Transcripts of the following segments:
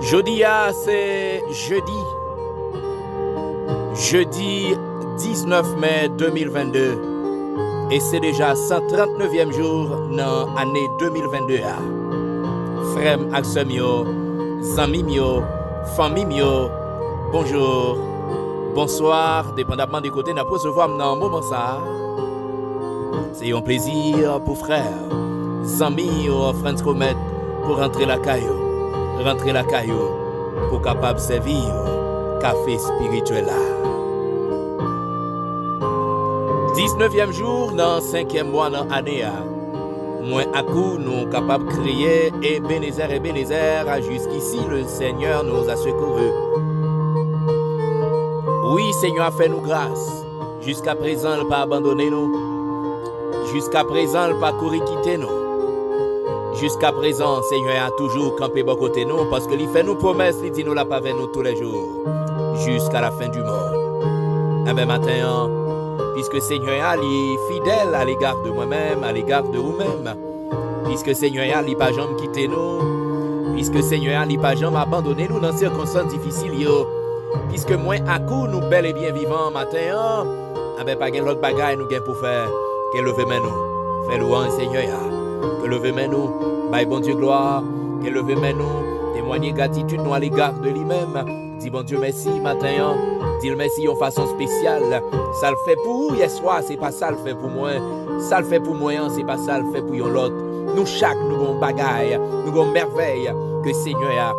Jeudi, c'est jeudi 19 mai 2022 et c'est déjà 139e jour dans l'année 2022. Frère Axemio, Zamimio, Famimio, bonjour, bonsoir, dépendamment du côté, nous recevoir dans un moment ça. C'est un plaisir pour frère, Zamio, Franz Comet, pour rentrer la caillou. Rentrer la caillou pour capable servir café spirituel là. 19e jour dans 5e mois dans l'année. Moins à coup nous capables de crier Ebenezer jusqu'ici le Seigneur nous a secourus. Oui, Seigneur a fait nous grâce. Jusqu'à présent, il n'a pas abandonné nous. Jusqu'à présent, il n'a pas couru quitter nous. Jusqu'à présent, Seigneur a toujours campé bon côté nous parce qu'il fait nous promesses, il dit nous la pas avec nous tous les jours, jusqu'à la fin du monde. Et bien maintenant, puisque Seigneur est fidèle à l'égard de moi-même, à l'égard de vous-même, puisque Seigneur n'est pas jamais quitté nous, puisque Seigneur n'est pas jamais abandonné nous dans ces circonstances difficiles, puisque moi à coup nous bel et bien vivants matin, et bien pas l'autre bagaille nous gain pour faire que lever nous, fait louange Seigneur. Que lever nous, bye bon Dieu gloire, que lever nous, témoigner gratitude nous à l'égard de lui-même. Dis bon Dieu merci matin, dis le merci en façon spéciale. Ça le fait pour vous hier soir, c'est pas ça le fait pour moi. Ça le fait pour moi, c'est pas ça le fait pour l'autre. Nous chaque nous avons bagaille, nous avons merveille que Seigneur a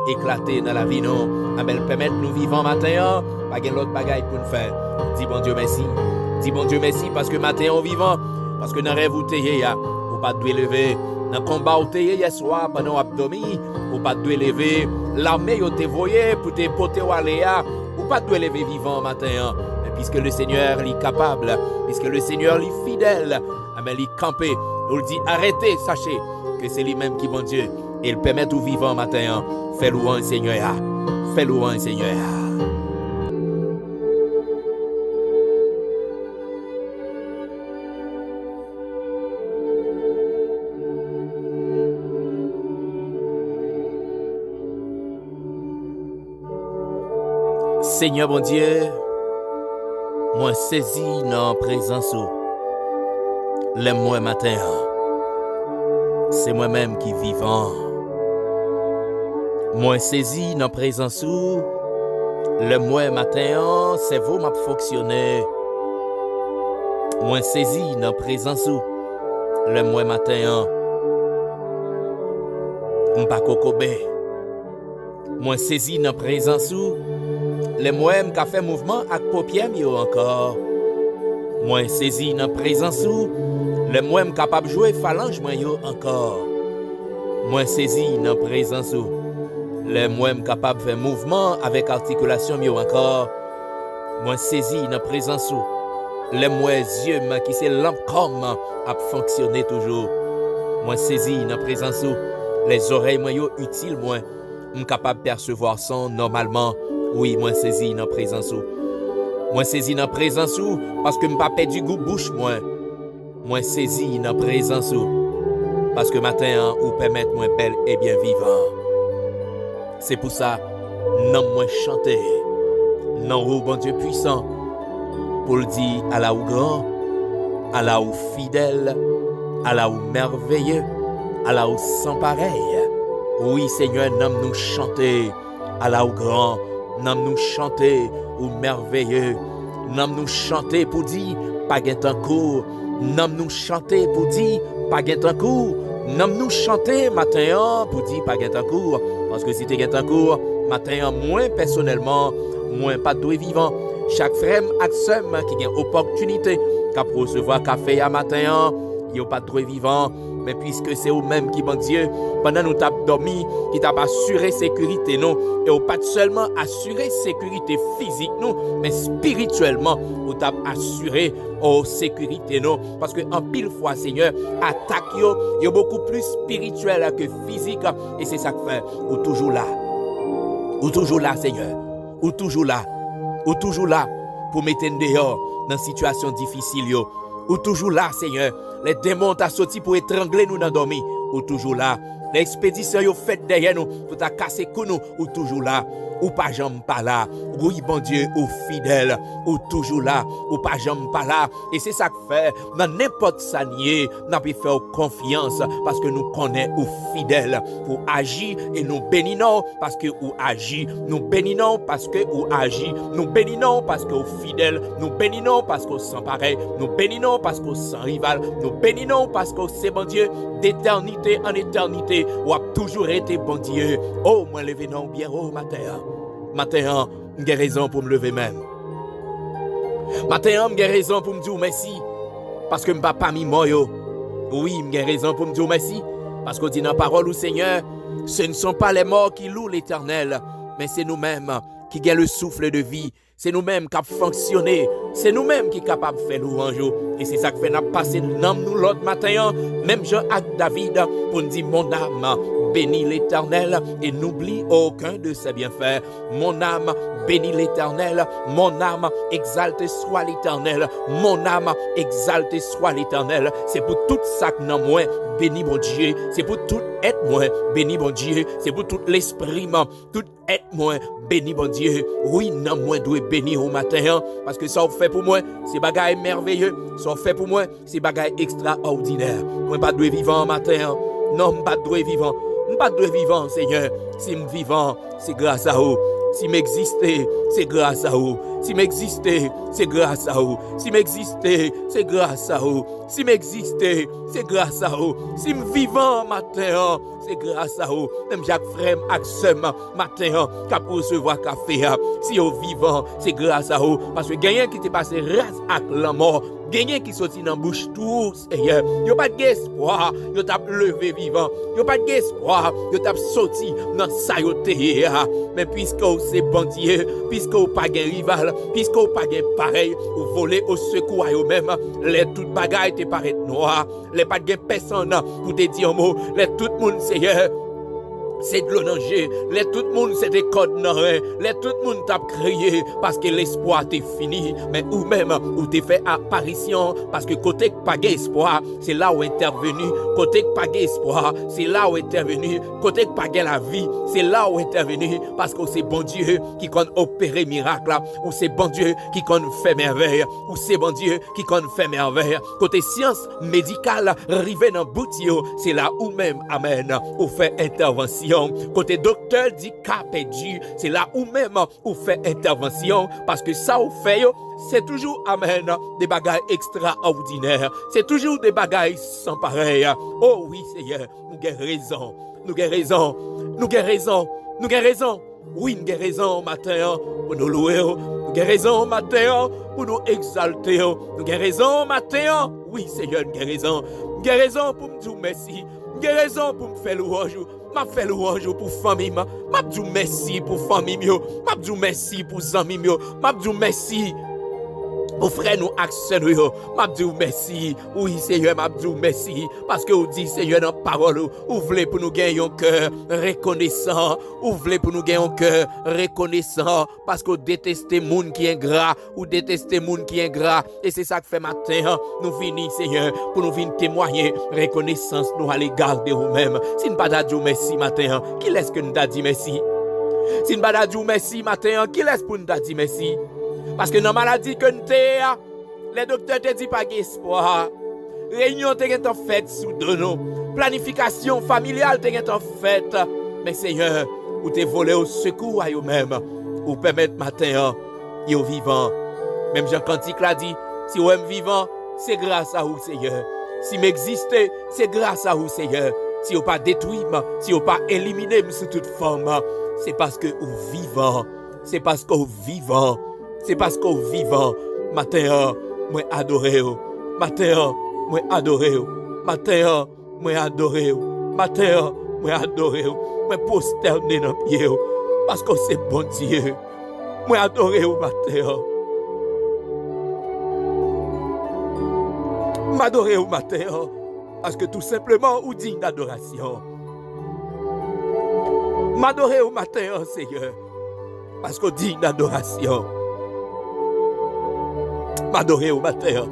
éclaté dans la vie nous. Amel permettre nous vivant matin, pas gain l'autre bagaille pour nous faire. Dis bon Dieu merci. Dis bon Dieu merci parce que matin on vivant, parce que dans rêve vous ou pas de lever dans combat où t'es hier soir pendant abdomi ou pas de lever l'armée où t'es voyé pour te porter au aléa ou pas de lever vivant matin mais puisque le Seigneur est capable puisque le Seigneur est fidèle mais il est campé on dit arrêtez sachez que c'est lui-même qui bon Dieu et il permet tout vivant matin fais louange Seigneur fais louange Seigneur. Seigneur bon Dieu, moi saisi dans la présence le moi matin. C'est moi-même qui vivant. Moi saisi dans la présence le moi matin, c'est vous m'a fonctionné. Moi saisi dans la présence le moi matin. M'pa kokobé. Moi saisi dans la présence les moyens qui fait mouvement avec paupières encore. Moi saisi dans présence les moyens capable jouer phalange encore. Moi saisi dans présence les moyens capable faire mouvement avec articulation encore. Moi saisi dans présence les moyens yeux qui c'est lampe comme a fonctionner toujours. Moi saisi dans présence les oreilles utiles moi capable percevoir son normalement. Oui, moi saisi dans présence. Moi saisi dans présence parce que m'pas perdu goût bouche moi. Moi saisi dans présence parce que matin ou permettre moi belle et bien vivant. C'est pour ça non moi chanter. Non ou bon Dieu puissant pour le dire à la ou grand, à la ou fidèle, à la ou merveilleux, à la ou sans pareil. Oui Seigneur, nomme nous chanter à la ou grand. Nam nous chanter ou merveilleux. Nam nous chanter pour dire pas gain temps court. Nam nous chanter pour dire pas gain temps court. Nam nous chanter matin pour dire pas gain temps court. Parce que si tu gain temps court, matin moins personnellement, moins pas de vivant. Chaque frère action qui a opportunité qu'à recevoir café à matin, il n'y a pas de vivant. Mais puisque c'est vous-même qui, bon Dieu, pendant nous t'avons dormi, qui t'a assuré sécurité, nous, et ou pas seulement assuré sécurité physique, nous, mais spirituellement, vous t'avez assuré sécurité, nous. Parce que en pile fois, Seigneur, attaque, il y a beaucoup plus spirituel que physique, et c'est ça que fait, ou toujours là. Ou toujours là, Seigneur. Ou toujours là. Ou toujours là, pour mettre dehors dans une situation difficile, ou toujours là, Seigneur. Les démons t'ont sorti pour étrangler nous dans dormir. Ou toujours là L'expédition yo fait derrière nous pour ta casser cou nous ou toujours là ou pas jamais pas là. Oui bon Dieu ou fidèle ou toujours là ou pas jamais pas là et c'est ça que fait dans n'importe sanier n'a pas faire confiance parce que nous connaît ou fidèle pour agir et nous bénissons parce que ou agit nous bénissons parce que ou agit nous bénissons parce que ou fidèle nous bénissons parce que sans pareil nous bénissons parce que sans rival nous bénissons parce que c'est bon Dieu d'éternité en éternité ou a toujours été bon Dieu. Oh moi lever non bien oh matin j'ai raison pour me lever même matin j'ai raison pour me dire merci parce que m'pas pas mis moi yo. Oui j'ai raison pour me dire merci parce qu'on dit dans la parole au Seigneur ce ne sont pas les morts qui louent l'Éternel mais c'est nous-mêmes qui gagnent le souffle de vie. C'est nous-mêmes qui avons fonctionné. C'est nous-mêmes qui sommes capables de faire louange. Et c'est ça que fait nous passer nous l'autre matin. Même Jean avec David pour nous dire mon âme bénit l'Éternel et n'oublie aucun de ses bienfaits. Mon âme bénit l'Éternel. Mon âme exalte soit l'Éternel. Mon âme exalte soit l'Éternel. C'est pour tout ça que nous moi béni mon Dieu. C'est pour tout être moi béni mon Dieu. C'est pour tout l'esprit tout être moi béni mon Dieu. Oui non moi dois bénir au matin parce que ça fait pour moi c'est bagaille merveilleux. Ça fait pour moi c'est bagaille extraordinaire. Moi pas dois vivant au matin. Non pas dois vivant. Pas de vivant, Seigneur. Si me vivant, c'est grâce à vous. Si m'exister, c'est grâce à vous. Si m'exister, c'est grâce à vous. Si m'exister, c'est grâce à vous. Si m'exister, c'est grâce à vous. Si me vivant matin, c'est grâce à vous. Même Jacques Frem Axem matin, cap recevoir café. Si vous vivant, c'est grâce à vous. Parce que gagnant qui t'est passé race à la mort. Gagnant qui sorti dans bouche tout, Seigneur. Yo pas d'espoir, yo t'a levé vivant. Yo pas d'espoir, yo t'a sorti dans sa yote. Mais puisque c'est bon Dieu, puisque vous pas de rival, puisque vous pas de pareil, vous volez au secours à vous-même, les toutes bagailles te paraissent noires, les pas de personne pour te dire un mot, les tout le monde Seigneur. C'est de l'onanger, les tout le monde c'est des codes norés, les tout le monde t'a crié parce que l'espoir t'est fini, mais ou même ou t'es fait apparition parce que côté pas espoir, c'est là où intervenu, côté pas espoir, c'est là où intervenu, côté pas la vie, c'est là où intervenu parce que c'est bon Dieu qui compte opérer miracle, ou c'est bon Dieu qui compte faire merveille, ou c'est bon Dieu qui compte faire merveille. Côté science médicale, rivé dans boutio, c'est là où même amen, ou fait intervention. Côté docteur dit cas perdu, c'est là où même où fait intervention parce que ça où fait c'est toujours amen des bagailles extraordinaires, c'est toujours des bagailles sans pareil. Oh oui Seigneur, nous avons raison, nous avons raison, nous avons raison, nous avons raison. Oui, nous avons raison matin pour nous louer, nous avons raison matin pour nous exalter, nous avons raison matin. Oui Seigneur, nous avons raison, nous avons raison pour me dire merci, nous avons raison pour me faire louange. M'a fait louange pour famille, m'a dit merci pour famille, m'a dit merci pour amis, m'a dit merci pour frère nous accès nous, m'a dit merci. Oui Seigneur, m'a dit merci parce que vous dit Seigneur dans parole, vous voulez pour nous gagner un cœur reconnaissant, vous voulez pour nous gagner un cœur reconnaissant parce que vous détestez monde qui est ingrat, ou détestez monde qui est ingrat et c'est ça que fait matin nous venons Seigneur pour nous venir témoigner reconnaissance nous à l'égard de vous-même. Si nous pas dit merci matin, qui laisse que nous t'a dit merci? Si nous pas dit merci matin, qui laisse pour nous t'a dit merci? Parce que dans la maladie que nous avons, les docteurs te disent pas d'espoir. Réunion te été faite sous nous. Planification familiale te été faite. Mais Seigneur, ou te volé au secours à eux-mêmes. Ou permettre matin, yo vivant. Même Jean Cantique l'a dit, si vous êtes vivant, c'est grâce à vous Seigneur. Si m'existez, c'est grâce à vous Seigneur. Si vous pas détruit, si vous pas éliminé sous toute forme, c'est parce que vous vivant. C'est parce que vous vivant. C'est parce que vous vivant. Matin, moi adoré. Matin, moi adoré. Matin, moi adoré. Matin, moi adoré. Moi prosterné dans pied. Parce que c'est bon Dieu. Moi adoré matin. M'adorer au matin. Parce que tout simplement, ou digne d'adoration. M'adorer au matin, Seigneur. Parce que digne d'adoration. M'adorer au matin.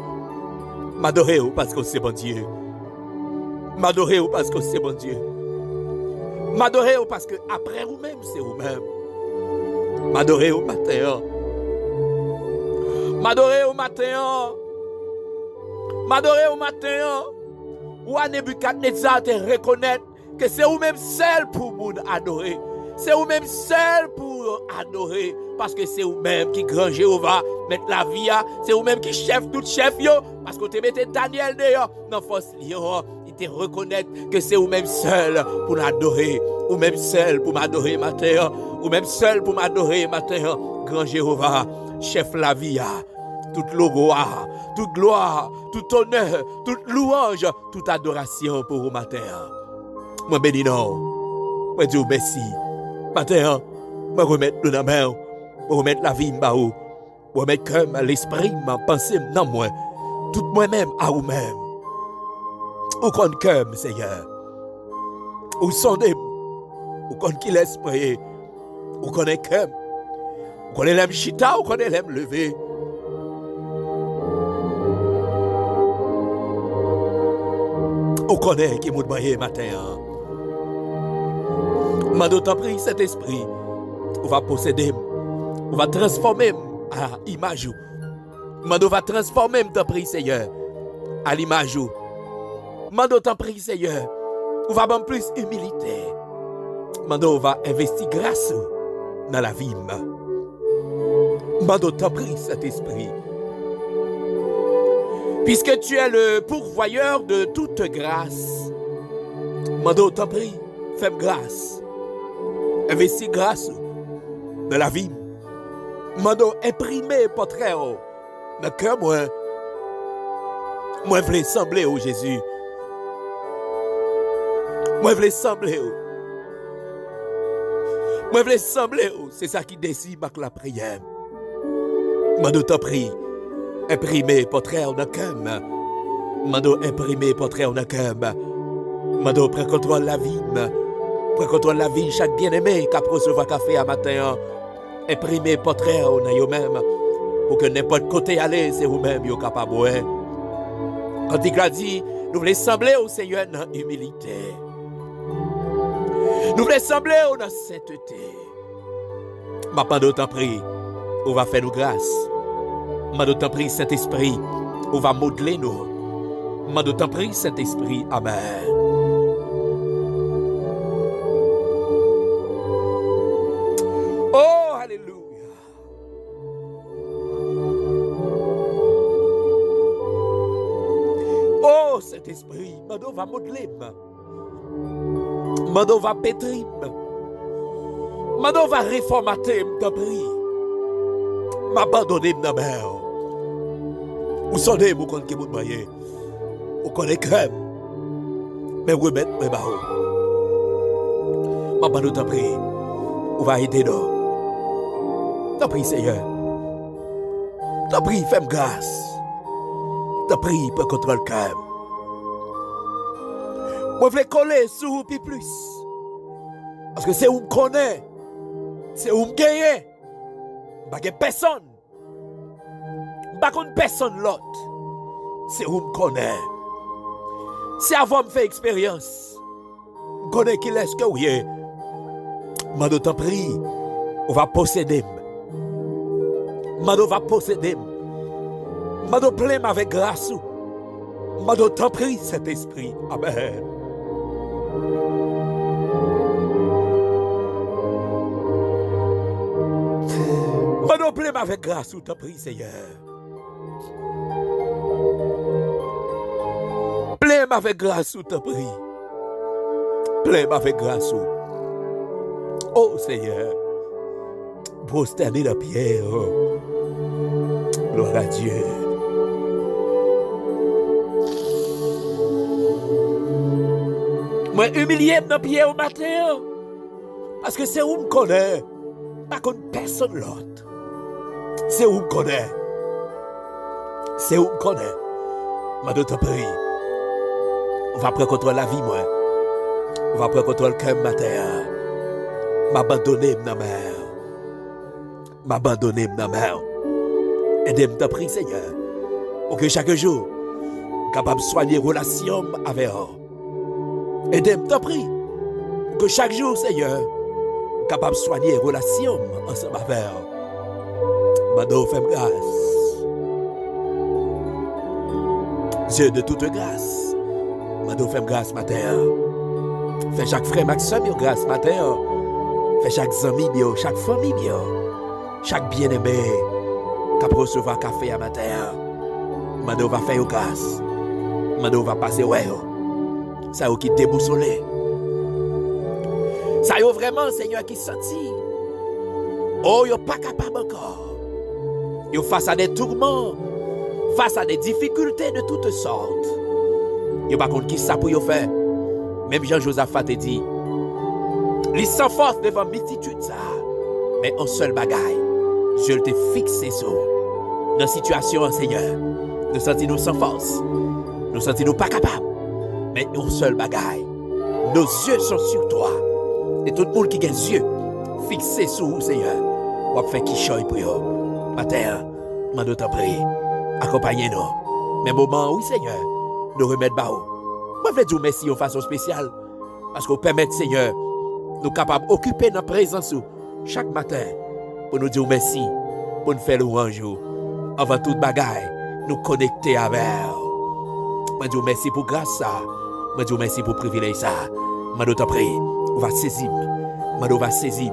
M'adorer parce que c'est bon Dieu. M'adorer parce que c'est bon Dieu. M'adorer parce que après vous-même, c'est vous-même. M'adorer au matin. M'adorer au matin. M'adorer au matin. Ou à Nebuchadnezzar te reconnaître que c'est vous-même seul pour nous adorer. C'est vous-même seul pour adorer. Parce que c'est vous-même qui grand Jéhovah mettre la vie. C'est vous-même qui chef tout chef. Parce que vous te mettez Daniel d'ailleurs dans force lion. Il te reconnaître que c'est vous-même seul pour l'adorer. Ou même seul pour m'adorer matin. Ou même seul pour m'adorer matin. Grand Jéhovah, chef la vie. Toute gloire, toute gloire, tout honneur, toute louange, toute adoration pour vous matin. Moi bénis non. Moi dis merci. Matin, moi remettre dans la main. Moi remettre la vie en haut. Moi remettre comme l'esprit, ma pensée dans moi. Tout moi-même à vous-même. Ou qu'on comme Seigneur. Ou sondez. Ou qu'on qui l'esprit. Ou qu'on est comme. Ou qu'on est l'aime chita, ou qu'on est l'aime lever. Ou qu'on est qui m'a demandé matin. Mais d'autant pris cet esprit. On va posséder. On va transformer à l'image. On va transformer ton prix, Seigneur, à l'image. On t'en prie, Seigneur. On va avoir plus humilité. On va investir grâce dans la vie. On t'en prie, cet esprit. Puisque tu es le pourvoyeur de toute grâce. On t'en prie, fais grâce. Investis grâce dans la vie. Mando imprimer portrait dans le cœur moi. Moi je veux sembler au Jésus. Moi je veux sembler au. Moi je veux sembler au. C'est ça qui décide avec la prière. Mando t'en prie. Imprimer portrait dans le cœur. Mando imprimer portrait dans le cœur. Mando prend contrôle la vie. Prend contrôle la vie chaque bien-aimé qui a recevoir café à matin. Imprimer portrait en vous-même pour que n'importe côté aller, c'est vous-même qui êtes capable. Quand il a dit, nous voulons sembler au Seigneur dans humilité. Nous voulons sembler dans sainteté. Ma pas d'autant prie, on va faire nous grâce. Ma d'autant prie, Saint-Esprit, on va modeler nous. Ma d'autant prie, Saint-Esprit, Amen. Oh, alléluia. Oh, Saint-Esprit, Mado va modeler. Mado va pétrir. Mado va réformater, m'abri. M'abandonner, m'abandonner. Ou sonner, vous connaissez mon moyen. Vous connaissez crème. Mais vous mettez mes barreaux. M'abandonne, t'appris. On va aider nous. T'en prie, Seigneur. T'en prie, fais-moi grâce. T'en prie, pour contrôle calme. Moi, je veux coller sur vous plus. Parce que c'est où me connaît. C'est où me gagne. Pas de personne. Pas de personne l'autre. C'est où me connaît. C'est avant de faire expérience. Je connais qui est-ce que oui. Mando t'en prie. On va posséder. Mado va posséder. Mado plein avec grâce. Mado t'en prie cet esprit. Amen. Mado plein avec grâce. T'en prie Seigneur. Plein avec grâce. T'en prie. Plein avec grâce. Oh Seigneur. Prosterner la pierre. Gloire à Dieu. Moi, humilié dans la pierre au matin. Parce que c'est où me connaît. Pas comme personne l'autre. C'est où me connaît. C'est où me connaît. Ma d'autres prie. On va prendre contrôle la vie, moi. On va prendre contrôle le cœur matin. M'abandonner dans la mer. M'abandonner dans la mer. Aidez-moi t'en prie, Seigneur, pour que chaque jour, capable de soigner relation avec eux. Aidez-moi t'en prie, que chaque jour, Seigneur, capable de soigner les relations ensemble avec Mado, fais grâce. Dieu de toute grâce, Mado, fais grâce matin. Fais chaque frère Maxime grâce matin. Fais chaque ami bio, chaque famille bio, chaque bien-aimé qui peut recevoir café à matin. Mado va faire grâce. Mado va passer ouais. Ça qui déboussolé. Ça y est vraiment, Seigneur, qui senti. Oh, yo pas capable encore. Yo face à des tourments, face à des difficultés de toutes sortes. Yo pas contre qui ça pour yo faire. Même Jean-Josaphat te dit, les sans force devant multitude ça. Mais en seul bagaille, je te fixé sur. Dans la situation, Seigneur, nous sentons sans force. Nous sentons pas capables. Mais en seul bagaille, nos yeux sont sur toi. Et tout le monde qui a les yeux fixés sur vous, Seigneur, on va faire qui choye pour vous. Matin, je t'en prie, accompagnez-nous. Mais moment, oui, Seigneur, nous remettre bas. Je veux dire merci de façon spéciale. Parce que vous permettez, Seigneur, nous capables d'occuper notre présence chaque matin pour nous dire merci, pour nous faire louange. Avant toute bagaille, nous connecter avec vous. Je dis merci pour grâce ça. Je dis merci pour privilège ça. Je t'en prie. On va saisir, Mado va saisir,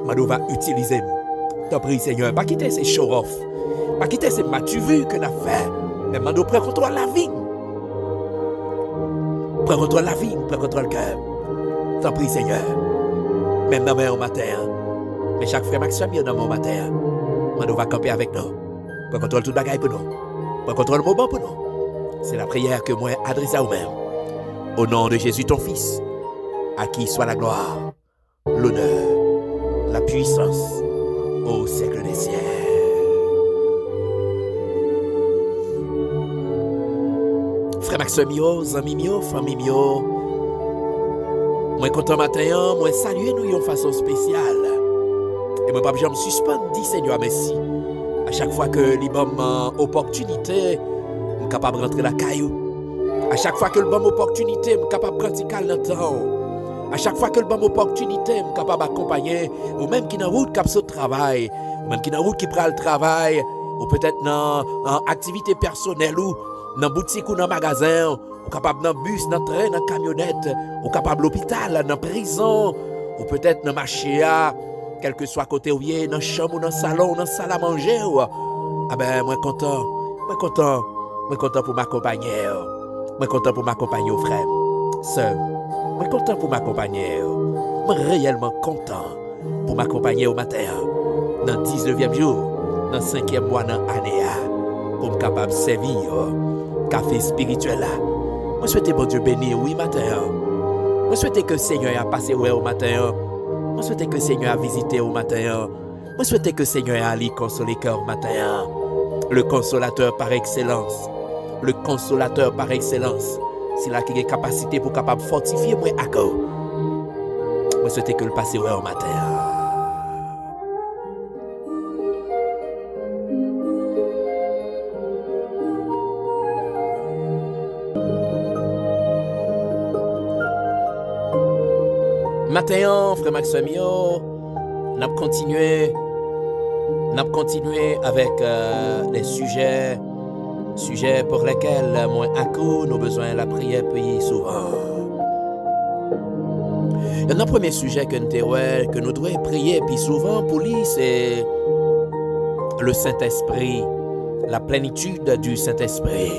Mado va utiliser. T'en prie, Seigneur, pas quitter ces show-off, pas quitter ces matu-vues que nous avons fait. Mais Mado, prends contrôle la vie. Prends contrôle la vie, prends contrôle le cœur. T'en prie, Seigneur. Même dans mon matin, mais chaque frère Maxime, dans mon matin, Mado va camper avec nous. Prends contrôle tout bagaille pour nous. Prends contrôle le moment pour nous. C'est la prière que moi adresse à vous-même. Au nom de Jésus, ton Fils. À qui soit la gloire, l'honneur, la puissance au siècle des siècles. Frère Maxime, amis mio, famille mio, moi content matin, moi saluer nous de façon spéciale. Et moi pas me suspendre, dit Seigneur merci. À chaque fois que l'ibom opportunité, je suis capable de rentrer la caillou. À chaque fois que le bon opportunité, je suis capable de pratiquer le temps. À chaque fois que le bon opportunité, je suis capable d'accompagner, ou même qui dans route qui travail, ou même qui dans route qui prend le travail, ou peut-être dans activité personnelle, ou dans boutique ou dans magasin, ou capable dans bus, dans train, dans camionnette, ou capable l'hôpital, dans prison, ou peut-être dans marché, quel que soit côté où il est, dans chambre ou dans salon, dans salle à manger. Ah ben, moi content pour m'accompagner. Moi content pour m'accompagner, frère, sœur. Je suis content pour m'accompagner. Je suis réellement content pour m'accompagner au matin. Dans le 19e jour, dans le 5e mois, dans l'année, pour me capable de servir café spirituel. Je souhaite bon Dieu bénir, oui, matin. Je souhaite que le Seigneur a passé au matin. Je souhaite que le Seigneur a visité au matin. Je souhaite que le Seigneur a allé consoler le cœur au matin. Le consolateur par excellence. Le consolateur par excellence. C'est là qu'il y a capacité pour capable fortifier moi à corps. Je souhaite que le passé au matin. Matin, frère Maxime, nous avons continué avec les sujets pour lesquels moi à coup nous besoin de la prière puis souvent. Il y a un premier sujet que nous devons prier puis souvent pour lui, c'est le Saint-Esprit, la plénitude du Saint-Esprit.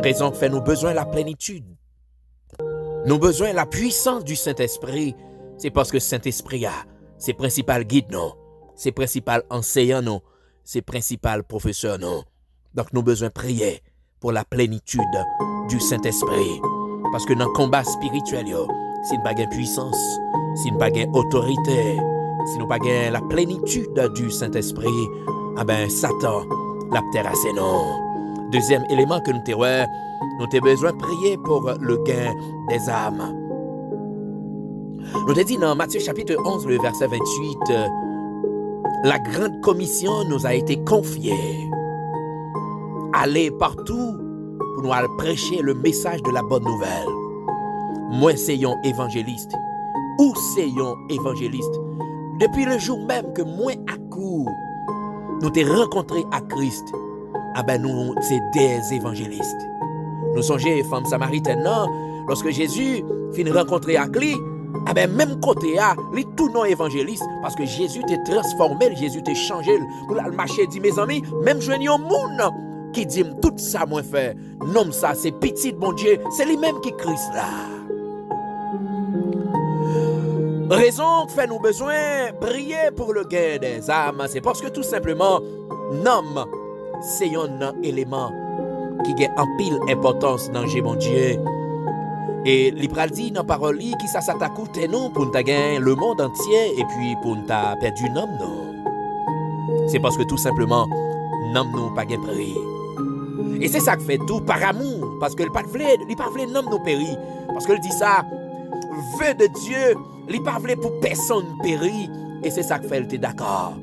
Raison fait nous besoin de la plénitude. Nous besoin de la puissance du Saint-Esprit. C'est parce que le Saint-Esprit a ses principal guide non, ses principal enseignant non, ses principal professeur non. Donc nous besoin prier pour la plénitude du Saint-Esprit. Parce que dans le combat spirituel, si nous n'avons pas de puissance, si nous n'avons pas d'autorité, si nous n'avons pas la plénitude du Saint-Esprit, ah ben Satan l'a terrassé non. Deuxième élément que nous avons besoin de prier pour le gain des âmes. Nous avons dit dans Matthieu chapitre 11, le verset 28, la grande commission nous a été confiée. Aller partout pour nous aller prêcher le message de la bonne nouvelle. Moi, c'est un évangéliste. ou c'est un évangéliste. Depuis le jour même que moi à coup, nous t'ai rencontré à Christ, ah ben nous c'est des évangélistes. Nous songeons femme samaritaine non, lorsque Jésus finit rencontrer à lui, ah ben même côté à lui tout non évangéliste parce que Jésus t'a transformé, Jésus t'a changé pour le marcher dit mes amis, même je un monde qui dit tout ça moi fait. Non ça c'est petit bon Dieu, c'est lui-même qui Christ là. Raison que fait nous besoin prier pour le gain des âmes, c'est parce que tout simplement, nom, c'est un élément qui a en pile importance dans le bon Dieu. Et l'Ibral dit dans la parole qui ça t'a coûté nous pour nous gagner le monde entier et puis pour nous perdu nom non. C'est parce que tout simplement, nom nous pas gain prix. Et c'est ça que fait tout par amour, parce que il pas voulait nom nous péri, parce que il dit ça, vœu de Dieu. Il pas voulu pour personne périr et c'est ça que fait, il était d'accord.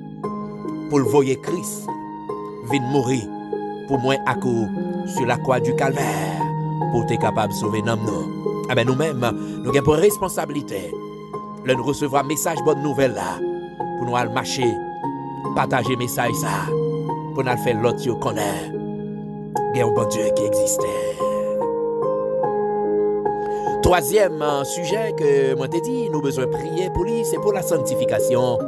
Pour le voyer Christ, vient mourir pour moi à coup sur la croix du calvaire pour être capable de sauver nos nous. Ah ben nous-mêmes, nous avons pour responsabilité de nous recevoir un message bonne nouvelle là pour nous aller marcher, partager le message ça pour nous faire l'autre connaître. Il y a un bon Dieu qui existait. Troisième sujet que moi t'ai dit, nous besoin prier pour lui, c'est pour la sanctification.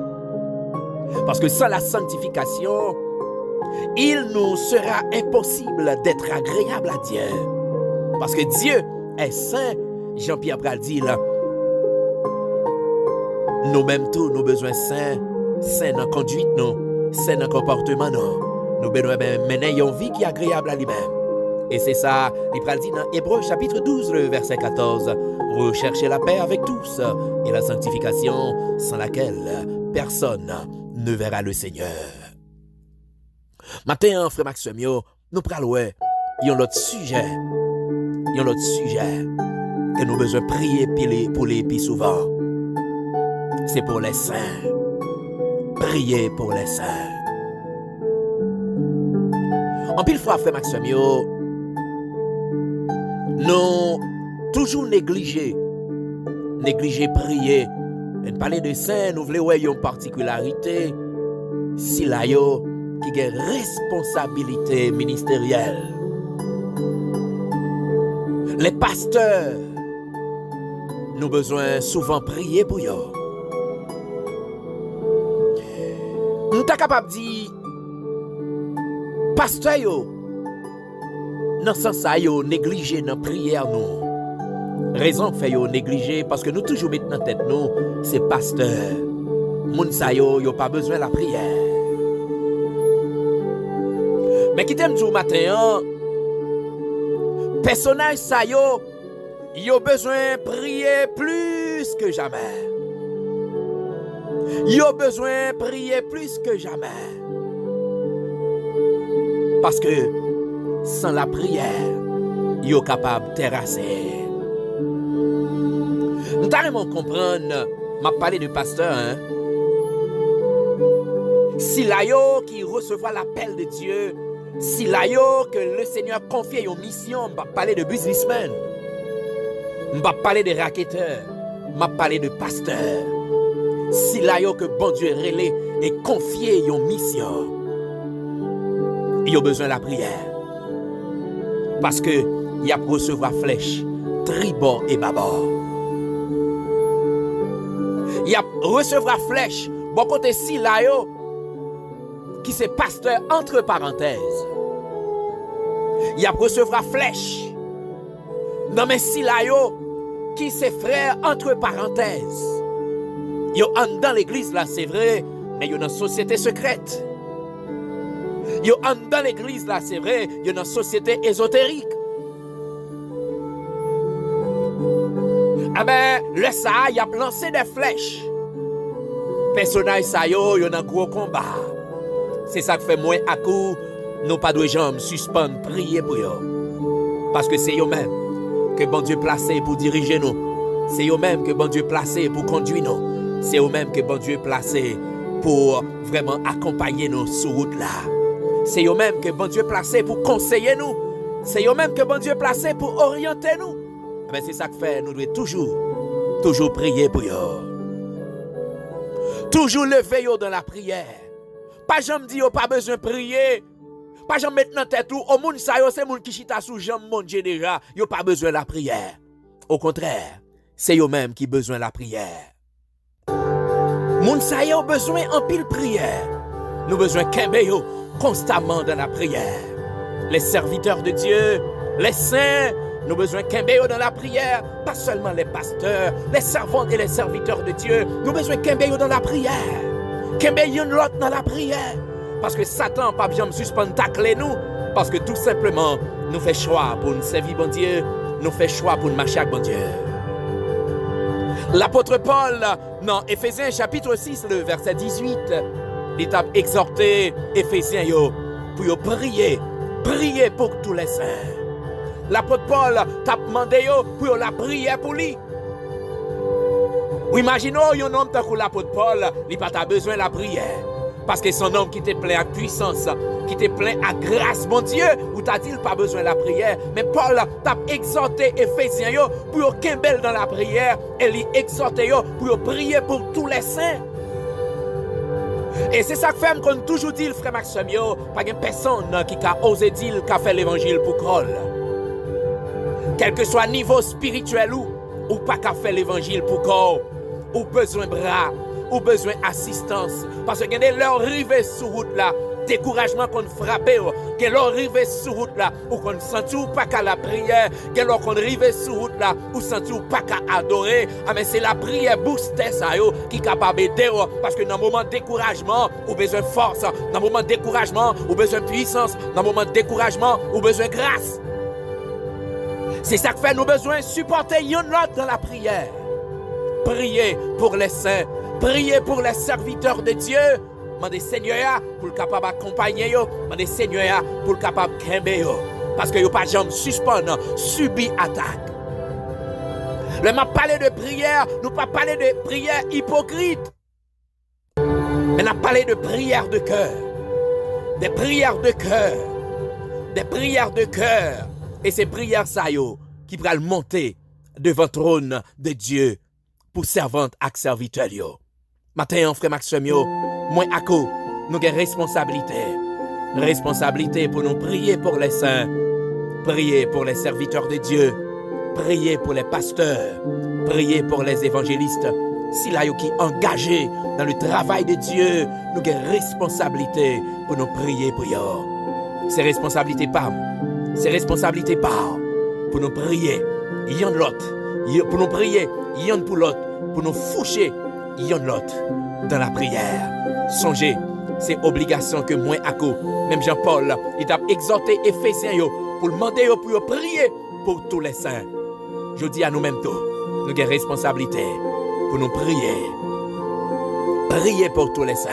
Parce que sans la sanctification, il nous sera impossible d'être agréable à Dieu. Parce que Dieu est saint, Jean-Pierre Pral dit là. Nous-mêmes tous, nous besoin saint dans la conduite, saint dans le comportement, nous besoin mener une vie qui est agréable à lui-même. Et c'est ça, il dit dans Hébreux chapitre 12, le verset 14. Recherchez la paix avec tous et la sanctification sans laquelle personne ne verra le Seigneur. Maintenant, frère Maxime, nous prenons un autre sujet. Il y a un autre sujet que nous besoin prier pour les plus souvent. C'est pour les saints. Prier pour les saints. En pile fois, frère Maxime, nous toujours négliger prier. Et parler de saints, nous voulons une particularité, si là yo qui a une responsabilité ministérielle. Les pasteurs, nous besoin souvent prier pour eux. Nous sommes capables de dire, pasteur yo, dans ce sens yo négliger dans prière nous. Raison fait yo négliger parce que nous toujours mettons dans tête nous, c'est pasteur. Moun sa yo pas besoin de la prière. Mais qui t'aime du matin, personnage sa yo besoin de prier plus que jamais. Yo besoin de prier plus que jamais. Parce que sans la prière, yo capable de terrasser. Nous devons comprendre, m'a parlé de pasteur, Si là yo qui recevra l'appel de Dieu, si là yo que le Seigneur confie une mission, m'a parlé de businessman, m'a parlé de racketeur, m'a parlé de pasteur. Si là yo que bon Dieu relais et confie une mission, il a besoin de la prière. Parce que il a recevoir flèche, tribord et babord. Il a recevoir flèche, bon côté si là yo qui c'est pasteur entre parenthèses. Il a recevoir flèche. Non mais si là yo qui c'est frère entre parenthèses. Yo en dans l'église là c'est vrai, mais yo dans société secrète. Yo en dans l'église là c'est vrai, yo dans société ésotérique. Ah ben le ça y a lancé des flèches. Personnage ça yo dans gros combat. C'est ça que fait moins à coup, nous pas de jambes suspendre prier pour eux. Parce que c'est eux même que bon Dieu placé pour diriger nous. C'est eux même que bon Dieu placé pour conduire nous. C'est eux même que bon Dieu placé pour vraiment accompagner nous sur route là. C'est eux même que bon Dieu placé pour conseiller nous. C'est eux même que bon Dieu placé pour orienter nous. Mais c'est ça que fait nous devons toujours Toujours prier pour yo. Toujours lever yo dans la prière. Pas jamais dire yo pas besoin de prier. Pas jamais mettre dans tête ou au monde ça yo c'est monde qui chita sous jambe mon Dieu déjà, yo pas besoin de la prière. Au contraire, c'est yo même qui besoin de la prière. Moun sa yo besoin en pile prière. Nous besoin kembe yo constamment dans la prière. Les serviteurs de Dieu, les saints, nous besoin kembe yo dans la prière, pas seulement les pasteurs, les servantes et les serviteurs de Dieu, nous besoin kembe yo dans la prière. Kembe yon lot dans la prière. Parce que Satan pas bien suspendre tacler nous, parce que tout simplement nous fait choix pour nous servir bon Dieu, nous fait choix pour nous marcher avec bon Dieu. L'apôtre Paul, dans Éphésiens chapitre 6, le verset 18, il t'a exhorté Éphésiens yo pour yo prier pour tous les saints. L'apôtre Paul t'a demandé yo pour la prière pour lui. Ou imaginons un homme tant que l'apôtre Paul, il n'a pas besoin de la prière. Parce que son homme qui te plein à puissance, qui te plein à grâce, mon Dieu, ou t'as dit pas besoin de la prière. Mais Paul t'a exhorté Éphésiens yo pour kembel dans la prière et il exhorté yo pour prier pour tous les saints. Et c'est ça que fait qu'on toujours dit, le frère Maxime, yo, pas de personne qui a osé dire qu'a fait l'évangile pour Krol. Quel que soit niveau spirituel ou pas qu'à faire l'évangile pour corps, ou besoin de bras, ou besoin d'assistance. Parce que quand leur arrivé sur route là, découragement qu'on frappe, quand leur arrivé sur route là, ou qu'on sent ou pas qu'à la prière, quand leur qu'on arrivé sur route là, ou sent ou pas qu'à adorer, mais c'est la prière booster ça yo qui est capable d'aider. Parce que dans le moment de découragement, ou besoin de force, dans le moment de découragement, ou besoin de puissance, dans le moment de découragement, ou besoin de grâce. C'est ça que fait nous besoin de supporter yon l'autre dans la prière. Prier pour les saints, prier pour les serviteurs de Dieu. Mandez Seigneur pour le capable d'accompagner yo, mandez Seigneur pour le capable de kembe yo. Parce que yo pas jamais suspendre, subir attaque. Le m'a parlé de prière, nous pas parler de prière hypocrite. Mais n'a parlé de prière de cœur. Des prières de cœur. Des prières de cœur. Et ces prières ça yo qui pral monter devant le trône de Dieu pour servante et serviteur yo. Matin, frère Maxime yo, moi ako, nous avons responsabilité. Responsabilité pour nous prier pour les saints, prier pour les serviteurs de Dieu, prier pour les pasteurs, prier pour les évangélistes. Si là yo qui engagé dans le travail de Dieu, nous avons responsabilité pour nous prier pour yo. C'est responsabilité pas. C'est responsabilité pas pour nous prier, yon l'autre, pour nous prier, yon pour l'autre, pour nous foucher, yon l'autre dans la prière. Songez, c'est obligation que moi ako, même Jean-Paul, il t'a exhorté Éphésiens yo pour demander yo pour prier pour tous les saints. Je dis à nous-mêmes tout, nous avons responsabilité pour nous prier. Prier pour tous les saints.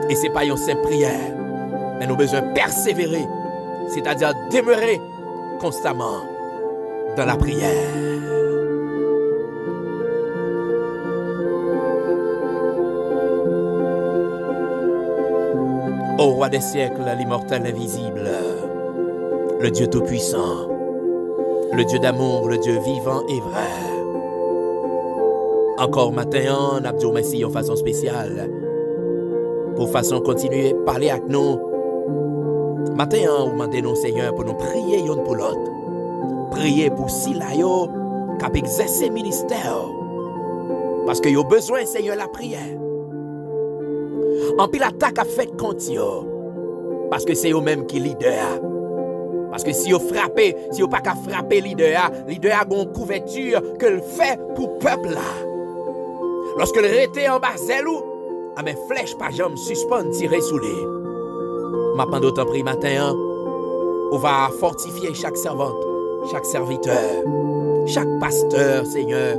Et c'est pas une simple prière, mais nous avons besoin de persévérer. C'est-à-dire demeurer constamment dans la prière. Ô roi des siècles, l'immortel invisible, le Dieu tout-puissant, le Dieu d'amour, le Dieu vivant et vrai. Encore matin, on a dit merci en façon spéciale, pour façon continuer à parler avec nous. Matin, on m'a demandé, Seigneur, pour nous prier yon pour l'autre. Prier pour Sila yo, qui a exercé le ministère. Parce que yo besoin, Seigneur, la prière. En pile attaque a fait contre yo. Parce que c'est eux-mêmes qui leader. Parce que si vous frappez, si vous pas qu'à frapper leader a une couverture que le fait pour peuple là. Lorsque le rete en bas zelou, à mes flèches pas jamais suspendre tirer sous les. Ma pendant d'autant pris matin, on va fortifier chaque servante, chaque serviteur, chaque pasteur, Seigneur.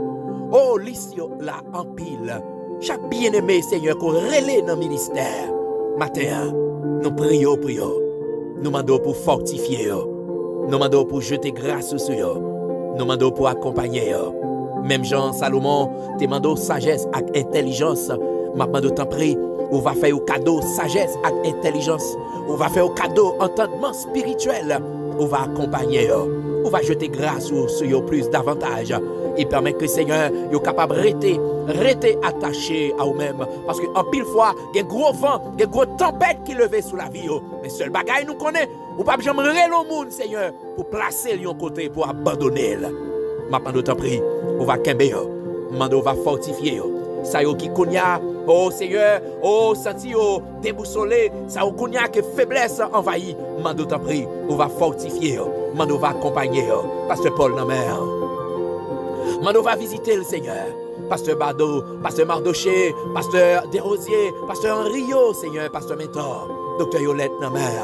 Oh, l'issue là en pile. Chaque bien-aimé, Seigneur, qu'on relaie dans le ministère. Matin, nous prions. Nous demandons pour fortifier. Nous demandons pour jeter grâce sur eux. Nous demandons pour accompagner. Même Jean Salomon, te demandons sagesse et intelligence. Maintenant, d'autant pris, on va faire au cadeau sagesse et intelligence. On va faire au cadeau entendement spirituel. On va accompagner. On va jeter grâce sur eux plus davantage. Il permet que Seigneur, yo capable rester attaché à vous-même. Parce que en pile fois, il y a gros vent, il y a gros tempête qui levait sous la vie. Mais seul bagaille nous connaît. Ou pas jamais le monde, Seigneur, pour placer lui en côté, pour abandonner. Maintenant, nous t'en prie, on va camber, on va fortifier. Ça y qui konya, oh Seigneur, oh senti yo déboussolé, ça y konya que faiblesse envahit. Mando t'en prie, on va fortifier, mando va accompagner, Pasteur Paul Namer. Mando va visiter le Seigneur. Pasteur Bado, Pasteur Mardoché, Pasteur Desrosiers, Pasteur Henrio, Seigneur, Pasteur Mentor, Docteur Yolette Namer.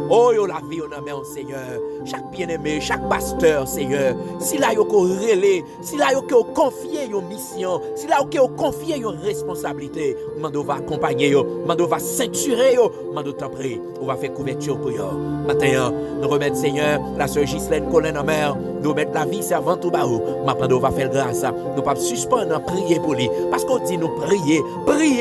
Oh, yo la vie, on a mis en Seigneur. Chaque bien-aimé, chaque pasteur, Seigneur. Si là, yo ko relé, si là, yo ko confier une mission, si là, yo ko confier une responsabilité, mando va accompagner yo, mando va ceinturer yo, mando t'en prie, on va faire couverture pour yo. Maintenant, nous remettre, Seigneur, la sœur Ghislaine Colin en mer, nous remettre la vie servante au baou. Maintenant, on va faire grâce, nous pas suspendre, prier pour lui. Parce qu'on dit nous prier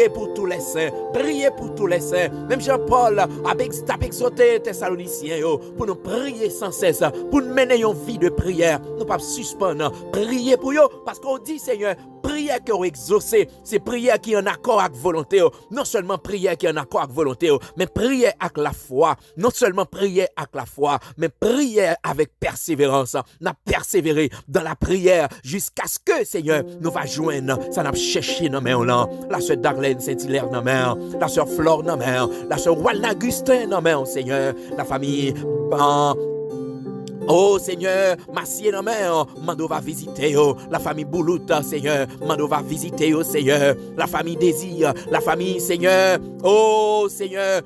pour tous les saints, prier pour tous les saints. Même Jean-Paul, avec exhorté Thessaloniciens, pour nous prier sans cesse, pour nous mener une vie de prière. Nous pas suspendre, prier pour eux, parce qu'on dit, Seigneur, prière qui est exaucée, c'est prière qui est en accord avec volonté. Non seulement prière qui est en accord avec volonté, mais prière avec la foi. Non seulement prière avec la foi, mais prière avec persévérance. Nous persévérer dans la prière jusqu'à ce que, Seigneur, nous va joindre. Ça n'a cherché dans main là. La sœur Darlene Saint-Hilaire dans main, la sœur Flore dans main, la sœur Walna Augustin dans main, Seigneur, la famille oh Seigneur, Massier dans mer, Mando va visiter la famille Boulouta, Seigneur, Mando va visiter Seigneur, la famille Désir, la famille Seigneur, oh Seigneur,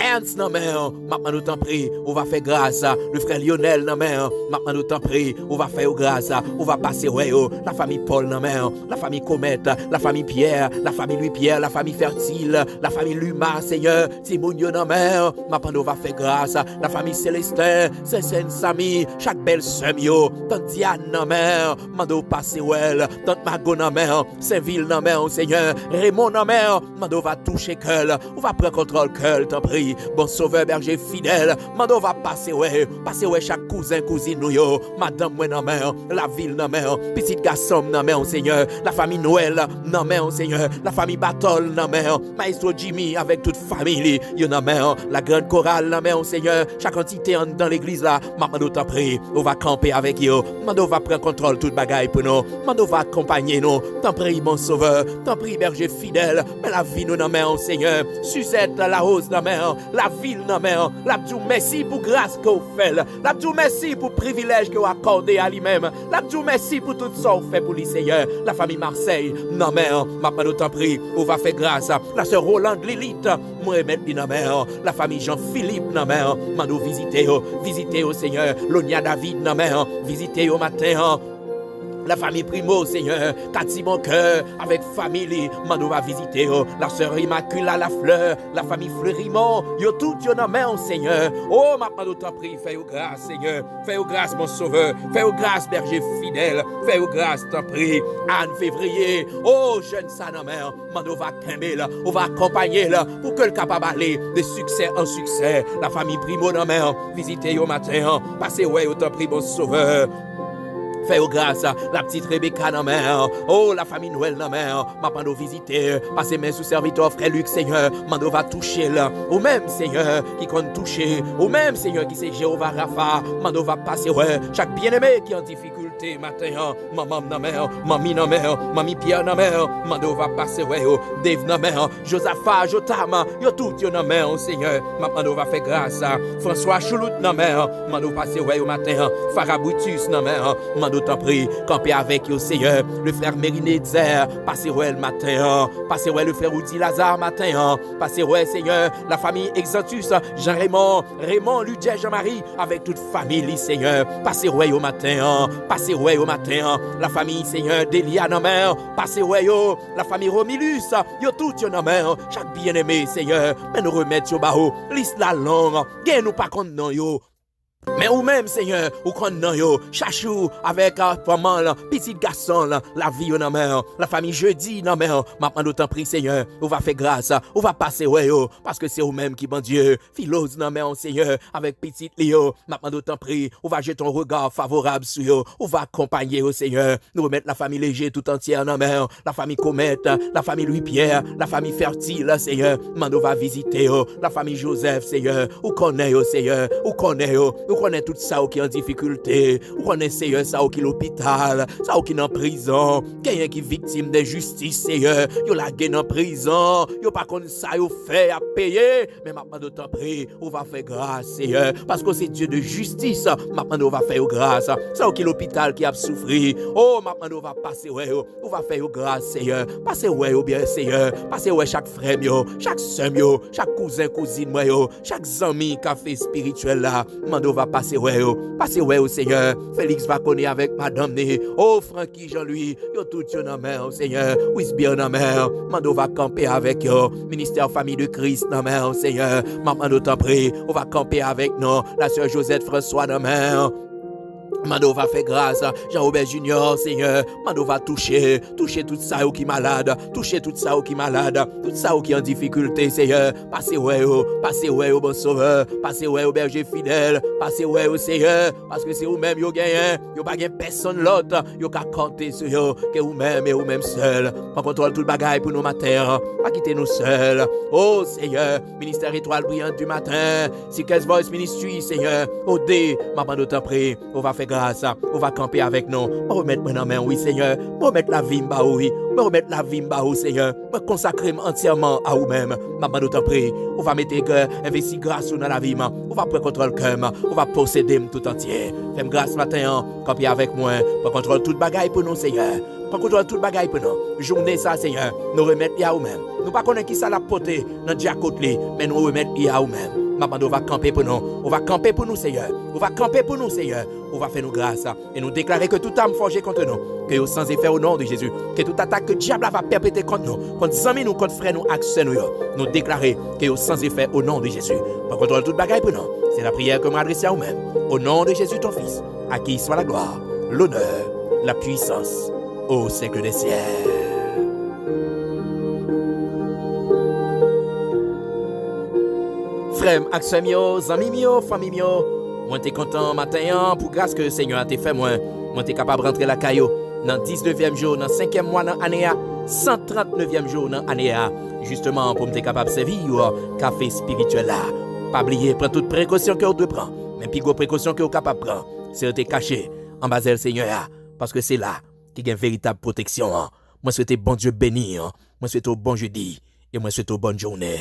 Ernst dans mer, maintenant nous t'en prie, on va faire grâce, le frère Lionel dans mer, maintenant nous t'en prie, on va faire grâce, on va passer la famille Paul dans mer, la famille Comète, la famille Pierre, la famille Louis-Pierre, la famille Fertile, la famille Luma, Seigneur, Timounio dans mer, maintenant on va faire grâce, la famille Célestin, Saint Samy, chaque belle semio, tante Diane dans mer, mando passer tante Margot dans mer, Saint-Ville dans mer, Seigneur, Raymond dans mer, mando va toucher cœur, on va prendre contrôle cœur, t'en prie. Bon sauveur berger fidèle, mando va passer chaque cousin, cousine nous yo, madame moi nan mer, la ville nan mer, petit garçon nan mer, Seigneur, la famille Noël nan mer, Seigneur, la famille Batol nan mer, maestro Jimmy avec toute famille, yo nan mer, la grande chorale nan mer, Seigneur, chaque entité dans l'église là, mando t'en prie, on va camper avec yo, mando va prendre contrôle toute bagaille pour nous, mando va accompagner nous, t'en prie mon sauveur, t'en prie berger fidèle, mais la vie nous nan mer, Seigneur, Suzette la rose nan mer, la ville non mais l'abdou merci pour grâce que vous faites, l'abdou merci pour privilège que vous accordez à lui-même, l'abdou merci pour tout ça que vous faites pour lui Seigneur, la famille Marseille non mais maintenant nous t'en prie, on va faire grâce, la sœur Roland Lilith, moi remettre non mais la famille Jean-Philippe non mais maintenant visitez au Seigneur, Lonia David non mais visitez au matin. La famille Primo, Seigneur, Cathy mon cœur, avec famille, Mando va visiter, la sœur Immacula la fleur, la famille Fleurimont, yo tout yo nan main, Seigneur. Oh, Mando t'en prie, fais-vous grâce, Seigneur. Fais-vous grâce, mon sauveur. Fais-vous grâce, berger fidèle. Fais-vous grâce, t'en prie. Anne Février, oh, jeune sa nan main, Mando va camber là, on va accompagner là, pour que le capable aller de succès en succès. La famille Primo nan main, visitez au matin, passez ouais, t'en prie, mon sauveur. Fais grâce, la petite Rebecca dans mer. Oh, la famille Noël dans mer. Ma pando visiter, passer main sous serviteur, frère Luc, Seigneur. Mando va toucher là. Ou même, Seigneur, qui compte toucher. Ou même, Seigneur, qui c'est Jéhovah Rapha. Mando va passer, ouais. Chaque bien-aimé qui est en difficulté, matin, maman dans mer, mamie dans mer, mamie Pierre dans mer. Mando va passer, ouais. Dave dans mer, Josaphat, Jotam, yo tout yo dans mer, Seigneur. Mando va faire grâce. François Choulout dans mer. Mando passer, ouais, au matin. Farabutus dans mer. Mando t'en prie, camper avec yo Seigneur, le frère Mériné Zer, passez ouais le matin, passez ouais le frère Oudi Lazare matin, passez ouais Seigneur, la famille Exantus, Jean-Raymond, Raymond, Ludger, Jean-Marie, avec toute famille Seigneur, passez ouais au matin, passez ouais au matin, la famille Seigneur Delia nan mer, passez ouais yo, la famille Romilus, yo tout yo nan mer, chaque bien-aimé Seigneur, mais nous remettre yo bao, liste la langue, gain nous pas contre non yo. Mais ou même, Seigneur, ou qu'on nan yo, chachou, avec maman, petit garçon, la vie dans main, la famille jeudi dans main, maintenant d'autant prie, Seigneur, on va faire grâce, on va passer, ouais, yo, parce que c'est ou même qui, bon Dieu, Philose dans main, Seigneur, avec petit Léo, maintenant d'autant prie, on va jeter un regard favorable sur yo, on va accompagner, au Seigneur, nous remettre la famille léger tout entière dans main, la famille Comète, la famille Louis-Pierre, la famille Fertile, Seigneur, maintenant on va visiter, yo, la famille Joseph, Seigneur, ou connaît, yo, Seigneur, ou connaît, yo, on connaît tout ça qui est en difficulté, on connaît Seigneur ça qui est l'hôpital, ça qui est en prison, quelqu'un qui est victime de justice Seigneur, yo la gagne en prison, yo pas connaît ça yo fait à payer, mais maintenant d'autant prie, on va faire grâce Seigneur, parce que c'est Dieu de justice, maintenant on va faire grâce, ça qui est l'hôpital qui a souffert, oh maintenant on va passer ouais, on va faire grâce Seigneur, passer ouais bien Seigneur, passer ouais chaque frère yo, chaque sœur yo, chaque cousin cousine moi yo, chaque ami café spirituel là, maintenant on va passer ouais, au Seigneur. Félix va connaître avec madame né. Oh, Francky, Jean-Louis, yo tout yo dans main, au Seigneur. Wisbier dans main. Mando va camper avec yo. Ministère Famille de Christ dans main, au Seigneur. Maman nous t'en prie. On va camper avec nous. La sœur Josette François dans main. Mando va faire grâce, Jean-Robert Junior, Seigneur. Mando va toucher tout ça qui est malade, toucher tout ça qui est malade, tout ça qui est en difficulté, Seigneur. Passez ouais, au bon sauveur, passez ouais au berger fidèle, passez ouais au Seigneur, parce que c'est vous-même yo gagnez, yo pas gagne personne l'autre, yo ka compter sur yo, que vous-même et vous-même seul. Prends contrôle tout le bagaille pour nos matins, pas quitter nous seuls. Oh Seigneur, ministère étoile brillante du matin, Seekers Voice Ministry, Seigneur. Odé, maman nous t'en prie, on va faire grâce, on va camper avec nous, on va remettre mon main, oui Seigneur, on va remettre la vie m'ba oui, on va remettre la vie m'ba Seigneur, on va consacrer entièrement à vous-même, maman nous t'en prie, on va mettre cœur, investir grâce dans la vie, on va prendre contrôle cœur, on va posséder tout entier, fais-moi grâce matin, camper avec moi, prends contrôle toute bagaille pour nous Seigneur, prends contrôle toute bagaille pour nous, journée ça Seigneur, nous remettre à vous-même, nous pas connaître qui ça l'a porté dans Diacotli, mais nous remettre à vous-même. Maman, on va camper pour nous. On va camper pour nous, Seigneur. On va camper pour nous, Seigneur. On va faire nous grâce et nous déclarer que toute âme forgée contre nous, que sans effet au nom de Jésus, que toute attaque que le diable va perpétrer contre nous, contre amis nous, contre frères nous, accès nous déclarer que sans effet au nom de Jésus. Par contrôle toute bagaille pour nous. C'est la prière que m'adresse à vous-même. Au nom de Jésus, ton Fils, à qui soit la gloire, l'honneur, la puissance, au siècle des siècles. Frère, accès mio, amis mio, famille mio, moi t'es content matin pour grâce que le Seigneur a été fait moi t'es capable de rentrer la caillou dans 19e jour, dans 5e mois dans l'année 139e jour dans l'année justement pour me capable de servir café spirituel là. Pas oublier, prends toute précaution que vous devez prendre, même plus gros précaution que vous capable de prendre, c'est de cacher en bas le Seigneur parce que c'est là qu'il y a une véritable protection. Moi souhaite bon Dieu béni, moi souhaite au bon jeudi et moi souhaite au bonne journée.